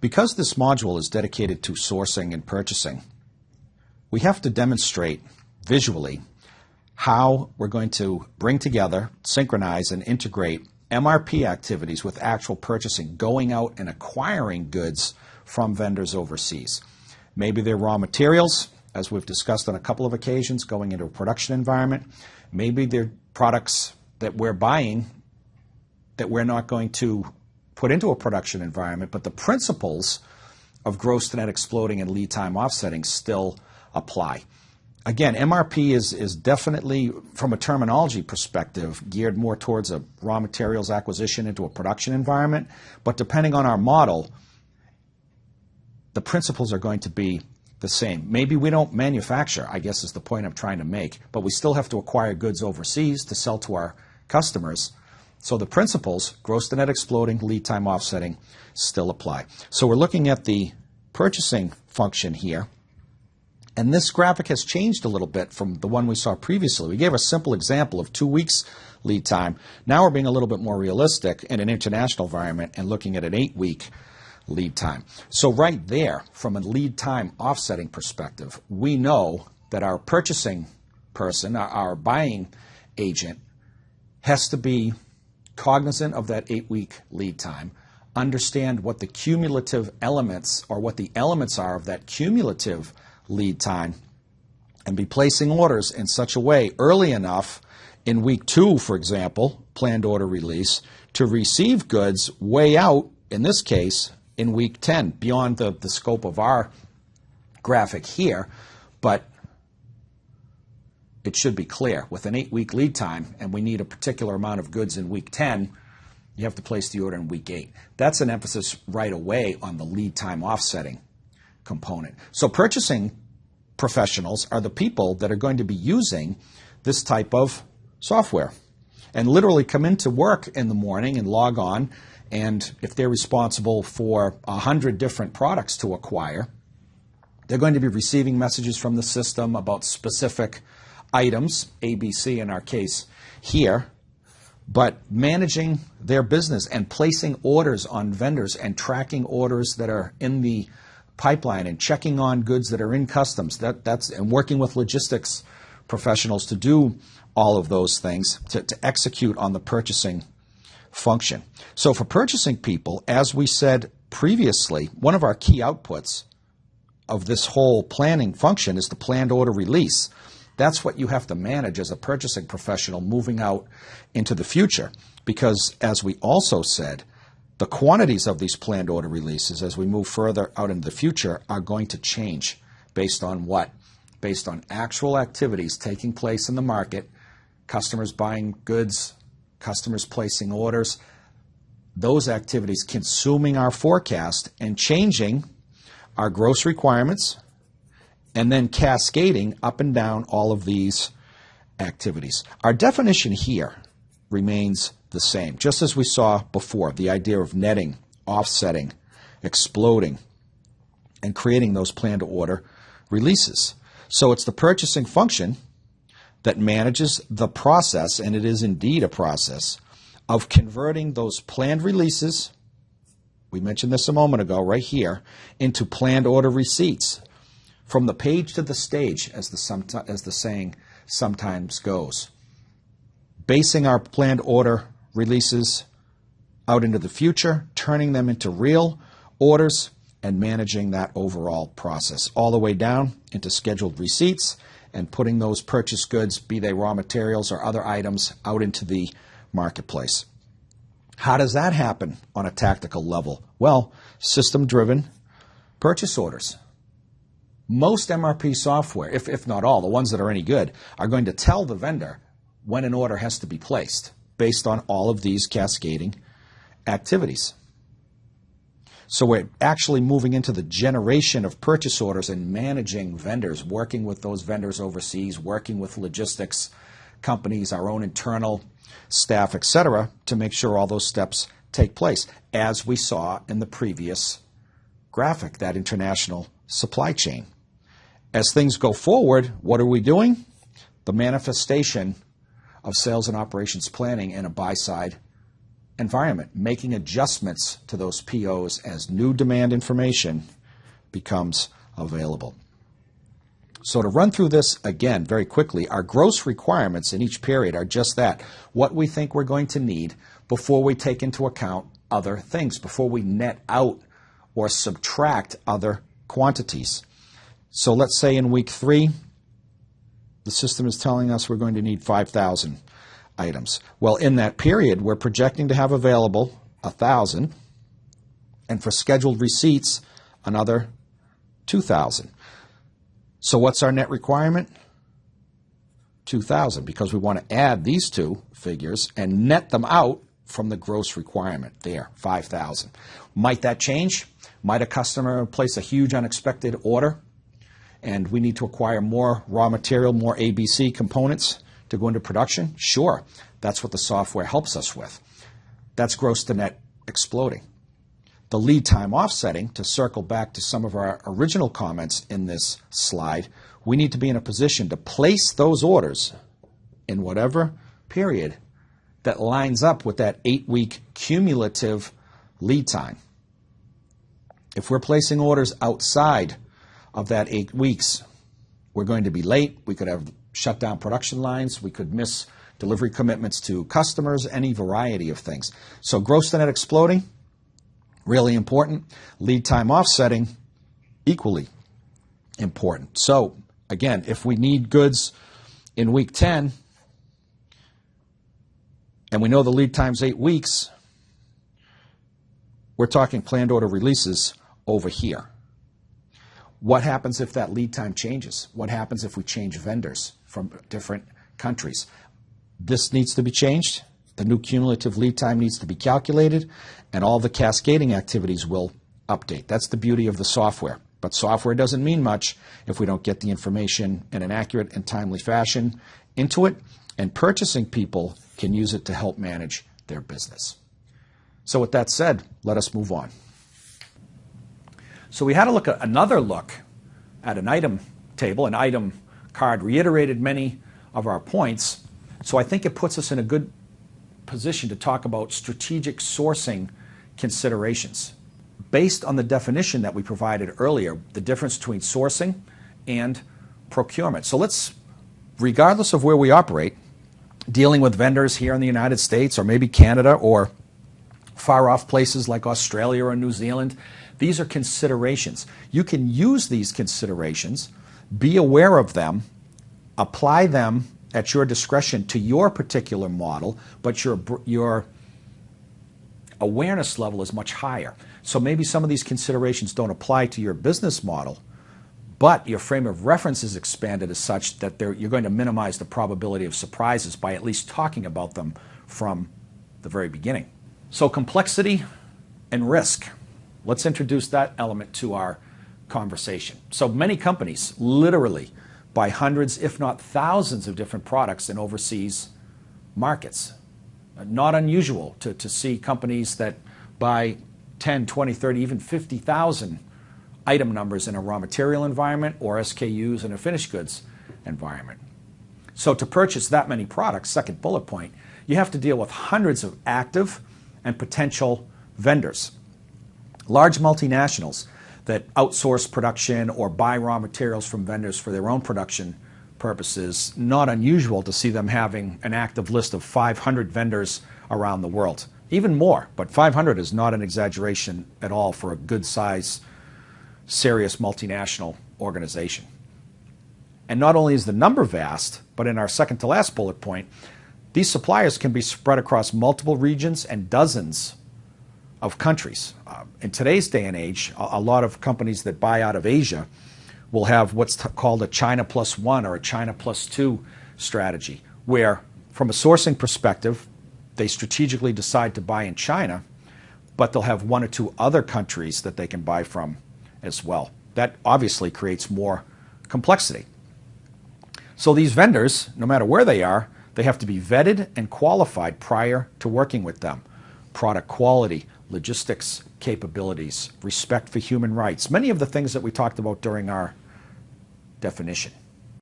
Because this module is dedicated to sourcing and purchasing, we have to demonstrate visually how we're going to bring together, synchronize, and integrate MRP activities with actual purchasing, going out and acquiring goods from vendors overseas. Maybe they're raw materials, as we've discussed on a couple of occasions, going into a production environment. Maybe they're products that we're buying that we're not going to put into a production environment, but the principles of gross to net exploding and lead time offsetting still apply. Again, MRP is definitely, from a terminology perspective, geared more towards a raw materials acquisition into a production environment, but depending on our model, the principles are going to be the same. Maybe we don't manufacture, I guess is the point I'm trying to make, but we still have to acquire goods overseas to sell to our customers. So the principles, gross to net exploding, lead time offsetting, still apply. So we're looking at the purchasing function here. And this graphic has changed a little bit from the one we saw previously. We gave a simple example of 2 weeks lead time. Now we're being a little bit more realistic in an international environment and looking at an 8-week lead time. So right there, from a lead time offsetting perspective, we know that our purchasing person, our buying agent, has to be cognizant of that 8-week lead time, understand what the cumulative elements or what the elements are of that cumulative lead time, and be placing orders in such a way early enough in week 2, for example, planned order release, to receive goods way out, in this case, in week 10, beyond the scope of our graphic here, but it should be clear. With an 8-week lead time, and we need a particular amount of goods in week 10, you have to place the order in week 8. That's an emphasis right away on the lead time offsetting component. So purchasing professionals are the people that are going to be using this type of software and literally come into work in the morning and log on, and if they're responsible for 100 different products to acquire, they're going to be receiving messages from the system about specific items, ABC in our case here, but managing their business and placing orders on vendors and tracking orders that are in the pipeline and checking on goods that are in customs, and working with logistics professionals to do all of those things to execute on the purchasing function. So for purchasing people, as we said previously, one of our key outputs of this whole planning function is the planned order release. That's what you have to manage as a purchasing professional moving out into the future, because as we also said, the quantities of these planned order releases as we move further out into the future are going to change based on what? Based on actual activities taking place in the market, customers buying goods, customers placing orders, those activities consuming our forecast and changing our gross requirements, and then cascading up and down all of these activities. Our definition here remains the same, just as we saw before, the idea of netting, offsetting, exploding, and creating those planned order releases. So it's the purchasing function that manages the process, and it is indeed a process, of converting those planned releases, we mentioned this a moment ago right here, into planned order receipts. From the page to the stage, as the saying sometimes goes. Basing our planned order releases out into the future, turning them into real orders, and managing that overall process all the way down into scheduled receipts and putting those purchased goods, be they raw materials or other items, out into the marketplace. How does that happen on a tactical level? Well, system-driven purchase orders. Most MRP software, if not all, the ones that are any good, are going to tell the vendor when an order has to be placed based on all of these cascading activities. So we're actually moving into the generation of purchase orders and managing vendors, working with those vendors overseas, working with logistics companies, our own internal staff, etc., to make sure all those steps take place, as we saw in the previous graphic, that international supply chain. As things go forward, what are we doing? The manifestation of sales and operations planning in a buy-side environment, making adjustments to those POs as new demand information becomes available. So to run through this again very quickly, our gross requirements in each period are just that, what we think we're going to need before we take into account other things, before we net out or subtract other quantities. So let's say in week 3, the system is telling us we're going to need 5,000 items. Well, in that period, we're projecting to have available 1,000, and for scheduled receipts, another 2,000. So what's our net requirement? 2,000, because we want to add these two figures and net them out from the gross requirement there, 5,000. Might that change? Might a customer place a huge unexpected order and we need to acquire more raw material, more ABC components to go into production? Sure, that's what the software helps us with. That's gross to net exploding. The lead time offsetting, to circle back to some of our original comments in this slide, we need to be in a position to place those orders in whatever period that lines up with that 8-week cumulative lead time. If we're placing orders outside of that 8 weeks, we're going to be late. We could have shut down production lines. We could miss delivery commitments to customers, any variety of things. So gross to net exploding, really important. Lead time offsetting, equally important. So again, if we need goods in week 10 and we know the lead time's 8 weeks, we're talking planned order releases over here. What happens if that lead time changes? What happens if we change vendors from different countries? This needs to be changed. The new cumulative lead time needs to be calculated, and all the cascading activities will update. That's the beauty of the software. But software doesn't mean much if we don't get the information in an accurate and timely fashion into it, and purchasing people can use it to help manage their business. So with that said, let us move on. So we had another look at an item table. An item card reiterated many of our points. So I think it puts us in a good position to talk about strategic sourcing considerations. Based on the definition that we provided earlier, the difference between sourcing and procurement. So let's, regardless of where we operate, dealing with vendors here in the United States or maybe Canada or far off places like Australia or New Zealand, these are considerations. You can use these considerations, be aware of them, apply them at your discretion to your particular model, but your awareness level is much higher. So maybe some of these considerations don't apply to your business model, but your frame of reference is expanded as such that you're going to minimize the probability of surprises by at least talking about them from the very beginning. So complexity and risk. Let's introduce that element to our conversation. So many companies literally buy hundreds, if not thousands, of different products in overseas markets. Not unusual to see companies that buy 10, 20, 30, even 50,000 item numbers in a raw material environment or SKUs in a finished goods environment. So to purchase that many products, second bullet point, you have to deal with hundreds of active and potential vendors. Large multinationals that outsource production or buy raw materials from vendors for their own production purposes, not unusual to see them having an active list of 500 vendors around the world. Even more, but 500 is not an exaggeration at all for a good size, serious multinational organization. And not only is the number vast, but in our second to last bullet point, these suppliers can be spread across multiple regions and dozens of countries. In today's day and age, a lot of companies that buy out of Asia will have what's called a China plus one or a China plus two strategy, where from a sourcing perspective, they strategically decide to buy in China, but they'll have one or two other countries that they can buy from as well. That obviously creates more complexity. So these vendors, no matter where they are, they have to be vetted and qualified prior to working with them. Product quality, logistics capabilities, respect for human rights, many of the things that we talked about during our definition.